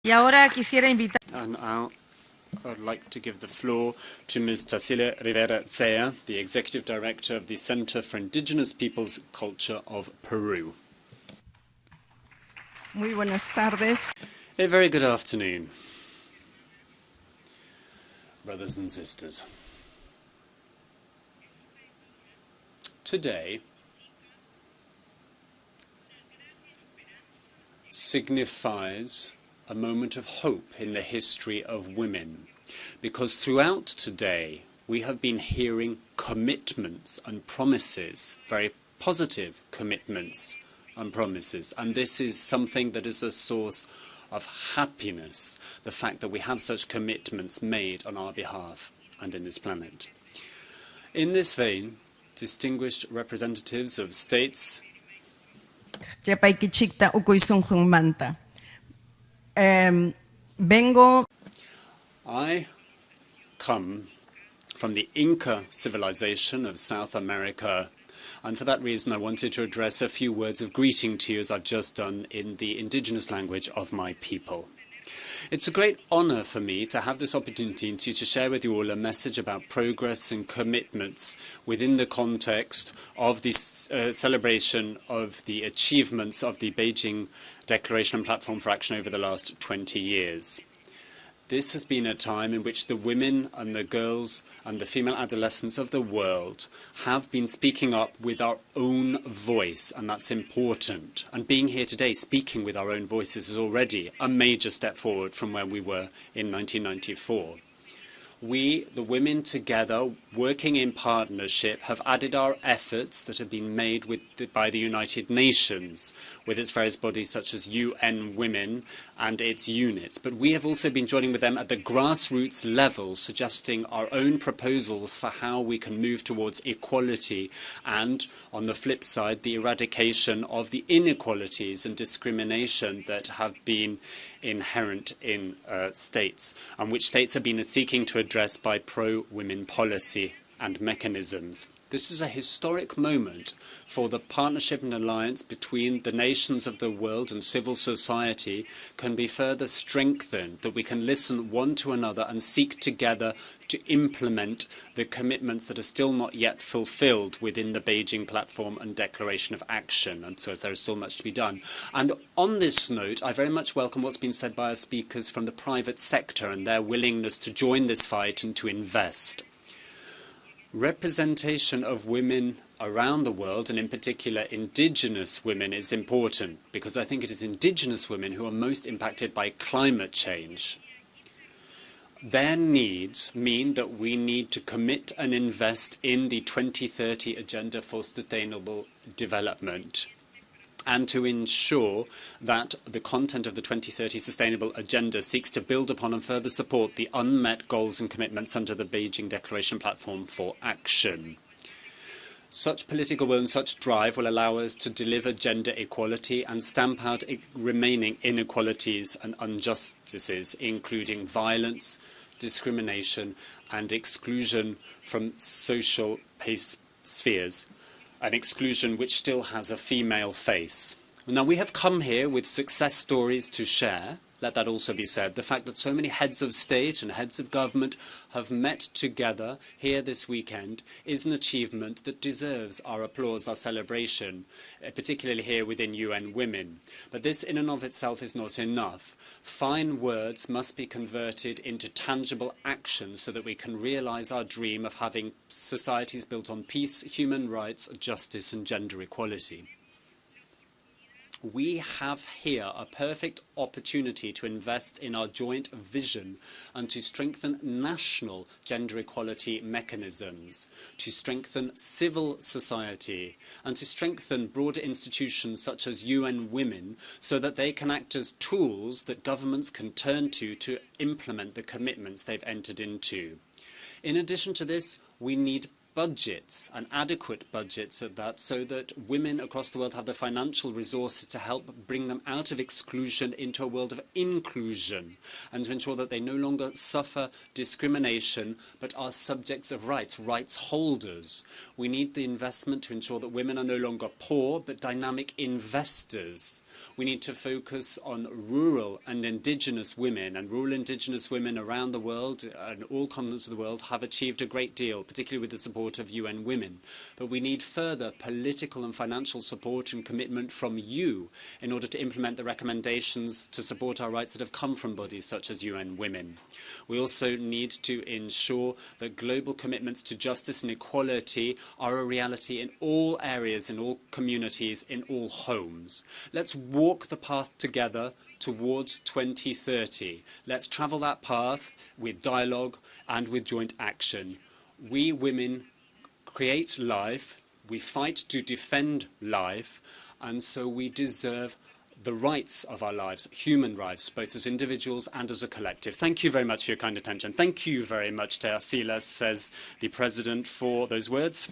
Y ahora quisiera invitar. And now I'd like to give the floor to Ms. Tarsila Rivera Zea, the Executive Director of the Center for Indigenous Peoples Culture of Peru. Muy buenas tardes. A very good afternoon, brothers and sisters. Today signifies a moment of hope in the history of women, because throughout today we have been hearing commitments and promises, very positive commitments and promises, and this is something that is a source of happiness, the fact that we have such commitments made on our behalf and in this planet. In this vein, distinguished representatives of states, I come from the Inca civilization of South America, and for that reason I wanted to address a few words of greeting to you, as I've just done, in the indigenous language of my people. It's a great honor for me to have this opportunity to share with you all a message about progress and commitments within the context of this celebration of the achievements of the Beijing Declaration and Platform for Action over the last 20 years. This has been a time in which the women and the girls and the female adolescents of the world have been speaking up with our own voice, and that's important. And being here today, speaking with our own voices, is already a major step forward from where we were in 1994. We, the women together, working in partnership, have added our efforts that have been made by the United Nations, with its various bodies such as UN Women and its units. But we have also been joining with them at the grassroots level, suggesting our own proposals for how we can move towards equality and, on the flip side, the eradication of the inequalities and discrimination that have been inherent in states, and which states have been seeking to address by pro-women policy and mechanisms. This is a historic moment for the partnership and alliance between the nations of the world and civil society can be further strengthened, that we can listen one to another and seek together to implement the commitments that are still not yet fulfilled within the Beijing Platform and Declaration of Action, and so there is still much to be done. And on this note, I very much welcome what's been said by our speakers from the private sector and their willingness to join this fight and to invest. Representation of women around the world, and in particular indigenous women, is important, because I think it is indigenous women who are most impacted by climate change. Their needs mean that we need to commit and invest in the 2030 Agenda for Sustainable Development, and to ensure that the content of the 2030 Sustainable Agenda seeks to build upon and further support the unmet goals and commitments under the Beijing Declaration Platform for Action. Such political will and such drive will allow us to deliver gender equality and stamp out remaining inequalities and injustices, including violence, discrimination, and exclusion from social spheres. An exclusion which still has a female face. Now, we have come here with success stories to share. Let that also be said. The fact that so many heads of state and heads of government have met together here this weekend is an achievement that deserves our applause, our celebration, particularly here within UN Women. But this in and of itself is not enough. Fine words must be converted into tangible action so that we can realize our dream of having societies built on peace, human rights, justice and gender equality. We have here a perfect opportunity to invest in our joint vision and to strengthen national gender equality mechanisms, to strengthen civil society, and to strengthen broader institutions such as UN Women so that they can act as tools that governments can turn to implement the commitments they've entered into. In addition to this, we need budgets, and adequate budgets at that, so that women across the world have the financial resources to help bring them out of exclusion into a world of inclusion, and to ensure that they no longer suffer discrimination but are subjects of rights, rights holders. We need the investment to ensure that women are no longer poor but dynamic investors. We need to focus on rural and indigenous women, and rural indigenous women around the world and all continents of the world have achieved a great deal, particularly with the support of UN Women. But we need further political and financial support and commitment from you in order to implement the recommendations to support our rights that have come from bodies such as UN Women. We also need to ensure that global commitments to justice and equality are a reality in all areas, in all communities, in all homes. Let's walk the path together towards 2030. Let's travel that path with dialogue and with joint action. We women create life, we fight to defend life, and so we deserve the rights of our lives, human rights, both as individuals and as a collective. Thank you very much for your kind attention. Thank you very much, Teasilas, says the President, for those words.